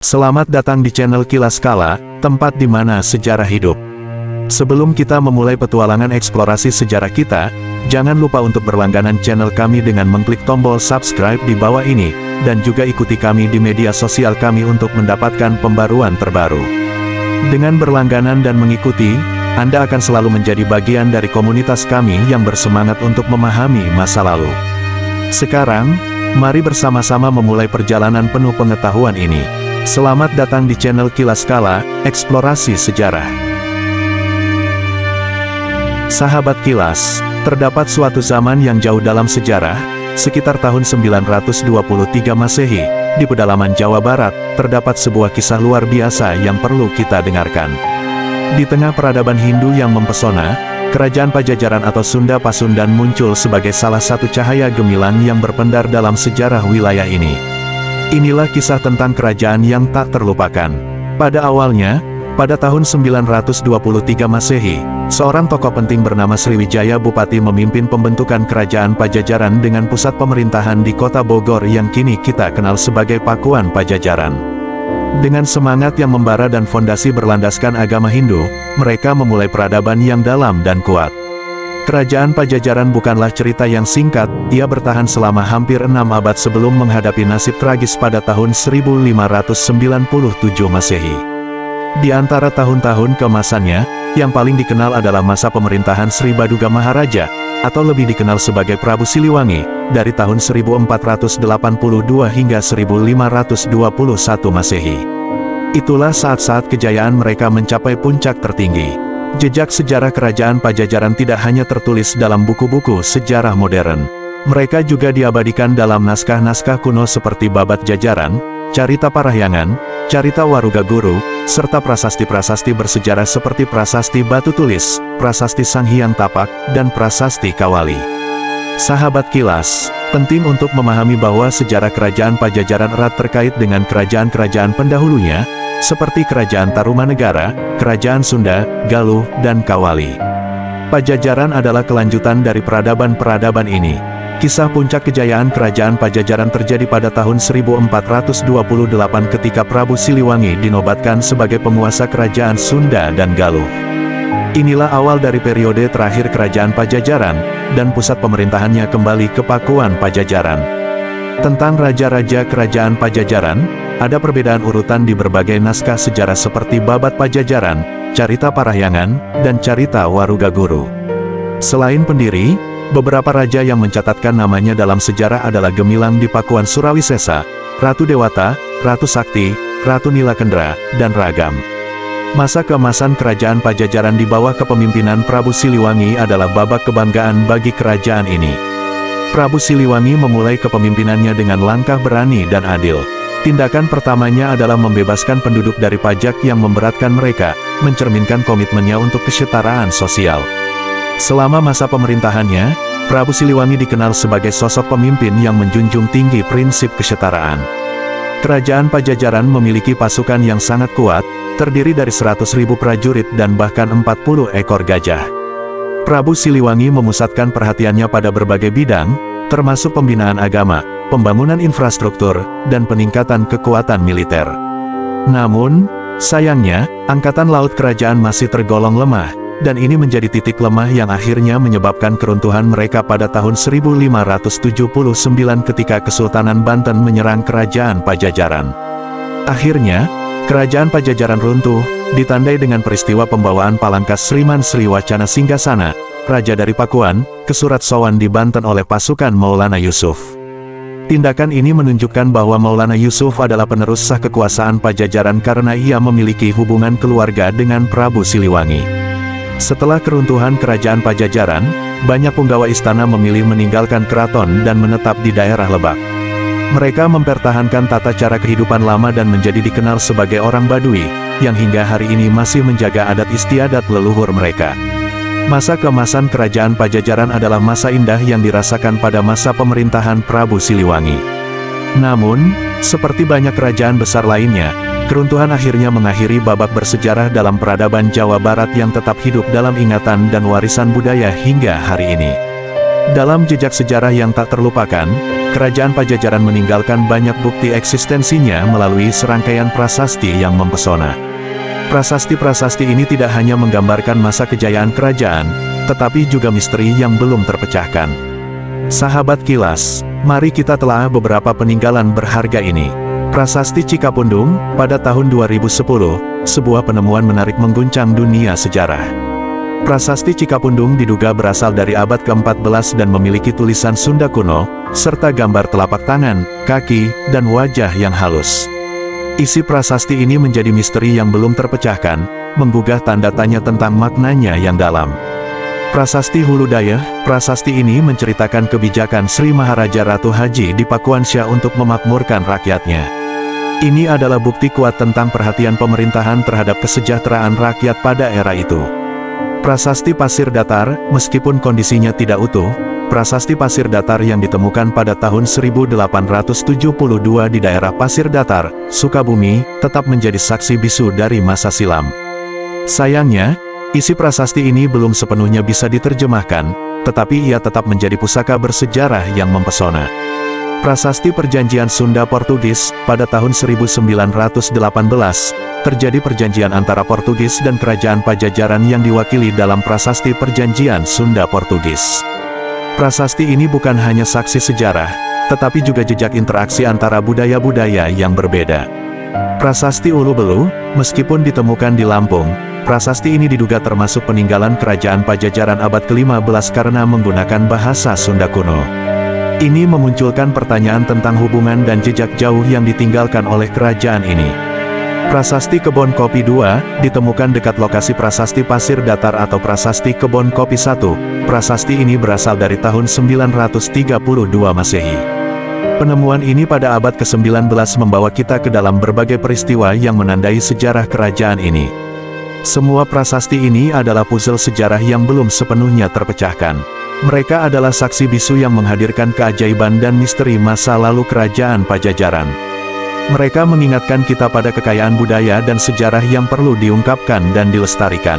Selamat datang di channel Kilas Kala, tempat di mana sejarah hidup. Sebelum kita memulai petualangan eksplorasi sejarah kita, jangan lupa untuk berlangganan channel kami dengan mengklik tombol subscribe di bawah ini, dan juga ikuti kami di media sosial kami untuk mendapatkan pembaruan terbaru. Dengan berlangganan dan mengikuti, Anda akan selalu menjadi bagian dari komunitas kami yang bersemangat untuk memahami masa lalu. Sekarang, mari bersama-sama memulai perjalanan penuh pengetahuan ini. Selamat datang di channel Kilas Kala, Eksplorasi Sejarah. Sahabat Kilas, terdapat suatu zaman yang jauh dalam sejarah, sekitar tahun 923 Masehi, di pedalaman Jawa Barat, terdapat sebuah kisah luar biasa yang perlu kita dengarkan. Di tengah peradaban Hindu yang mempesona, Kerajaan Pajajaran atau Sunda Pasundan muncul sebagai salah satu cahaya gemilang yang berpendar dalam sejarah wilayah ini. Inilah kisah tentang kerajaan yang tak terlupakan. Pada awalnya, pada tahun 923 Masehi, seorang tokoh penting bernama Sriwijaya Bupati memimpin pembentukan kerajaan Pajajaran dengan pusat pemerintahan di kota Bogor yang kini kita kenal sebagai Pakuan Pajajaran. Dengan semangat yang membara dan fondasi berlandaskan agama Hindu, mereka memulai peradaban yang dalam dan kuat. Kerajaan Pajajaran bukanlah cerita yang singkat, ia bertahan selama hampir 6 abad sebelum menghadapi nasib tragis pada tahun 1597 Masehi. Di antara tahun-tahun keemasannya, yang paling dikenal adalah masa pemerintahan Sri Baduga Maharaja, atau lebih dikenal sebagai Prabu Siliwangi, dari tahun 1482 hingga 1521 Masehi. Itulah saat-saat kejayaan mereka mencapai puncak tertinggi. Jejak sejarah kerajaan Pajajaran tidak hanya tertulis dalam buku-buku sejarah modern. Mereka juga diabadikan dalam naskah-naskah kuno seperti Babat Jajaran, Carita Parahyangan, Carita Warugaguru, serta prasasti-prasasti bersejarah seperti Prasasti Batu Tulis, Prasasti Sang Hyang Tapak, dan Prasasti Kawali. Sahabat Kilas, penting untuk memahami bahwa sejarah kerajaan Pajajaran erat terkait dengan kerajaan-kerajaan pendahulunya, seperti Kerajaan Tarumanegara, Kerajaan Sunda, Galuh, dan Kawali. Pajajaran adalah kelanjutan dari peradaban-peradaban ini. Kisah puncak kejayaan Kerajaan Pajajaran terjadi pada tahun 1428 ketika Prabu Siliwangi dinobatkan sebagai penguasa Kerajaan Sunda dan Galuh. Inilah awal dari periode terakhir Kerajaan Pajajaran, dan pusat pemerintahannya kembali ke Pakuan Pajajaran. Tentang raja-raja Kerajaan Pajajaran, ada perbedaan urutan di berbagai naskah sejarah seperti Babat Pajajaran, Carita Parahyangan, dan Carita Warugaguru. Selain pendiri, beberapa raja yang mencatatkan namanya dalam sejarah adalah Gemilang di Pakuan Surawisesa, Ratu Dewata, Ratu Sakti, Ratu Nilakendra, dan Ragam. Masa keemasan Kerajaan Pajajaran di bawah kepemimpinan Prabu Siliwangi adalah babak kebanggaan bagi kerajaan ini. Prabu Siliwangi memulai kepemimpinannya dengan langkah berani dan adil. Tindakan pertamanya adalah membebaskan penduduk dari pajak yang memberatkan mereka, mencerminkan komitmennya untuk kesetaraan sosial. Selama masa pemerintahannya, Prabu Siliwangi dikenal sebagai sosok pemimpin yang menjunjung tinggi prinsip kesetaraan. Kerajaan Pajajaran memiliki pasukan yang sangat kuat, terdiri dari 100.000 prajurit dan bahkan 40 ekor gajah. Prabu Siliwangi memusatkan perhatiannya pada berbagai bidang, termasuk pembinaan agama, pembangunan infrastruktur, dan peningkatan kekuatan militer. Namun, sayangnya, Angkatan Laut Kerajaan masih tergolong lemah, dan ini menjadi titik lemah yang akhirnya menyebabkan keruntuhan mereka pada tahun 1579 ketika Kesultanan Banten menyerang Kerajaan Pajajaran. Akhirnya, Kerajaan Pajajaran runtuh, ditandai dengan peristiwa pembawaan Palangkas Sriman Sriwacana Singgasana, Raja dari Pakuan, ke Surat Sowan di Banten oleh pasukan Maulana Yusuf. Tindakan ini menunjukkan bahwa Maulana Yusuf adalah penerus sah kekuasaan Pajajaran karena ia memiliki hubungan keluarga dengan Prabu Siliwangi. Setelah keruntuhan Kerajaan Pajajaran, banyak punggawa istana memilih meninggalkan keraton dan menetap di daerah Lebak. Mereka mempertahankan tata cara kehidupan lama dan menjadi dikenal sebagai orang Badui, yang hingga hari ini masih menjaga adat istiadat leluhur mereka. Masa keemasan Kerajaan Pajajaran adalah masa indah yang dirasakan pada masa pemerintahan Prabu Siliwangi. Namun, seperti banyak kerajaan besar lainnya, keruntuhan akhirnya mengakhiri babak bersejarah dalam peradaban Jawa Barat yang tetap hidup dalam ingatan dan warisan budaya hingga hari ini. Dalam jejak sejarah yang tak terlupakan, Kerajaan Pajajaran meninggalkan banyak bukti eksistensinya melalui serangkaian prasasti yang mempesona. Prasasti-prasasti ini tidak hanya menggambarkan masa kejayaan kerajaan, tetapi juga misteri yang belum terpecahkan. Sahabat kilas, mari kita telah beberapa peninggalan berharga ini. Prasasti Cikapundung, pada tahun 2010, sebuah penemuan menarik mengguncang dunia sejarah. Prasasti Cikapundung diduga berasal dari abad ke-14 dan memiliki tulisan Sunda kuno, serta gambar telapak tangan, kaki, dan wajah yang halus. Isi prasasti ini menjadi misteri yang belum terpecahkan, menggugah tanda tanya tentang maknanya yang dalam. Prasasti Hulu Dayeh, prasasti ini menceritakan kebijakan Sri Maharaja Ratu Haji di Pakuansha untuk memakmurkan rakyatnya. Ini adalah bukti kuat tentang perhatian pemerintahan terhadap kesejahteraan rakyat pada era itu. Prasasti Pasir Datar, meskipun kondisinya tidak utuh, prasasti pasir datar yang ditemukan pada tahun 1872 di daerah Pasir Datar, Sukabumi, tetap menjadi saksi bisu dari masa silam. Sayangnya, isi prasasti ini belum sepenuhnya bisa diterjemahkan, tetapi ia tetap menjadi pusaka bersejarah yang mempesona. Prasasti Perjanjian Sunda-Portugis, pada tahun 1918, terjadi perjanjian antara Portugis dan Kerajaan Pajajaran yang diwakili dalam Prasasti Perjanjian Sunda-Portugis. Prasasti ini bukan hanya saksi sejarah, tetapi juga jejak interaksi antara budaya-budaya yang berbeda. Prasasti Ulu Belu, meskipun ditemukan di Lampung, prasasti ini diduga termasuk peninggalan Kerajaan Pajajaran abad ke-15 karena menggunakan bahasa Sunda kuno. Ini memunculkan pertanyaan tentang hubungan dan jejak jauh yang ditinggalkan oleh kerajaan ini. Prasasti Kebon Kopi II, ditemukan dekat lokasi Prasasti Pasir Datar atau Prasasti Kebon Kopi I. Prasasti ini berasal dari tahun 932 Masehi. Penemuan ini pada abad ke-19 membawa kita ke dalam berbagai peristiwa yang menandai sejarah kerajaan ini. Semua prasasti ini adalah puzzle sejarah yang belum sepenuhnya terpecahkan. Mereka adalah saksi bisu yang menghadirkan keajaiban dan misteri masa lalu Kerajaan Pajajaran. Mereka mengingatkan kita pada kekayaan budaya dan sejarah yang perlu diungkapkan dan dilestarikan.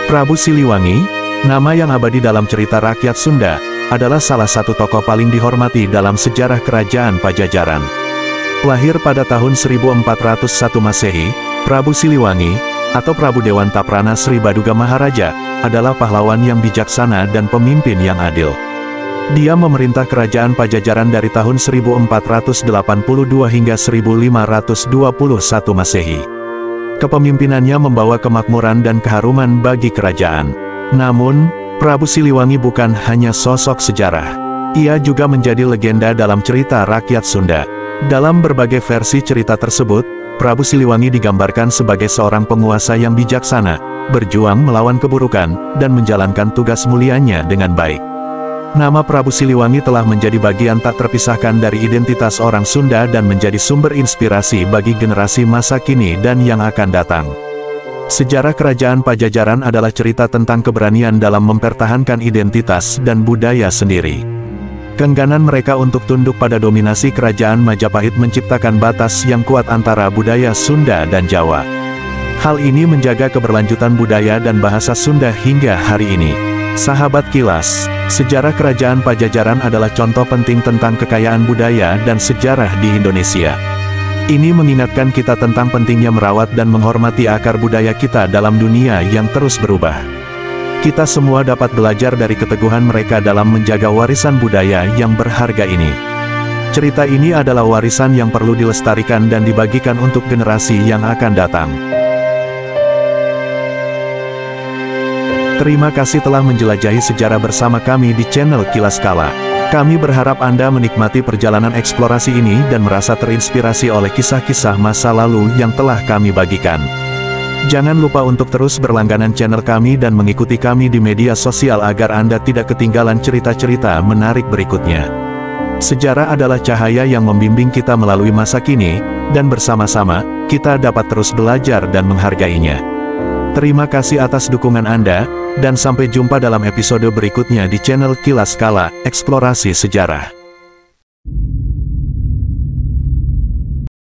Prabu Siliwangi, nama yang abadi dalam cerita rakyat Sunda, adalah salah satu tokoh paling dihormati dalam sejarah Kerajaan Pajajaran. Lahir pada tahun 1401 Masehi, Prabu Siliwangi, atau Prabu Dewanta Prana Sri Baduga Maharaja, adalah pahlawan yang bijaksana dan pemimpin yang adil. Dia memerintah Kerajaan Pajajaran dari tahun 1482 hingga 1521 Masehi. Kepemimpinannya membawa kemakmuran dan keharuman bagi kerajaan. Namun, Prabu Siliwangi bukan hanya sosok sejarah. Ia juga menjadi legenda dalam cerita rakyat Sunda. Dalam berbagai versi cerita tersebut, Prabu Siliwangi digambarkan sebagai seorang penguasa yang bijaksana, berjuang melawan keburukan, dan menjalankan tugas mulianya dengan baik. Nama Prabu Siliwangi telah menjadi bagian tak terpisahkan dari identitas orang Sunda dan menjadi sumber inspirasi bagi generasi masa kini dan yang akan datang. Sejarah Kerajaan Pajajaran adalah cerita tentang keberanian dalam mempertahankan identitas dan budaya sendiri. Keengganan mereka untuk tunduk pada dominasi Kerajaan Majapahit menciptakan batas yang kuat antara budaya Sunda dan Jawa. Hal ini menjaga keberlanjutan budaya dan bahasa Sunda hingga hari ini. Sahabat kilas, sejarah Kerajaan Pajajaran adalah contoh penting tentang kekayaan budaya dan sejarah di Indonesia. Ini mengingatkan kita tentang pentingnya merawat dan menghormati akar budaya kita dalam dunia yang terus berubah. Kita semua dapat belajar dari keteguhan mereka dalam menjaga warisan budaya yang berharga ini. Cerita ini adalah warisan yang perlu dilestarikan dan dibagikan untuk generasi yang akan datang. Terima kasih telah menjelajahi sejarah bersama kami di channel Kilas Kala. Kami berharap Anda menikmati perjalanan eksplorasi ini dan merasa terinspirasi oleh kisah-kisah masa lalu yang telah kami bagikan. Jangan lupa untuk terus berlangganan channel kami dan mengikuti kami di media sosial agar Anda tidak ketinggalan cerita-cerita menarik berikutnya. Sejarah adalah cahaya yang membimbing kita melalui masa kini, dan bersama-sama, kita dapat terus belajar dan menghargainya. Terima kasih atas dukungan Anda, dan sampai jumpa dalam episode berikutnya di channel Kilas Kala, Eksplorasi Sejarah.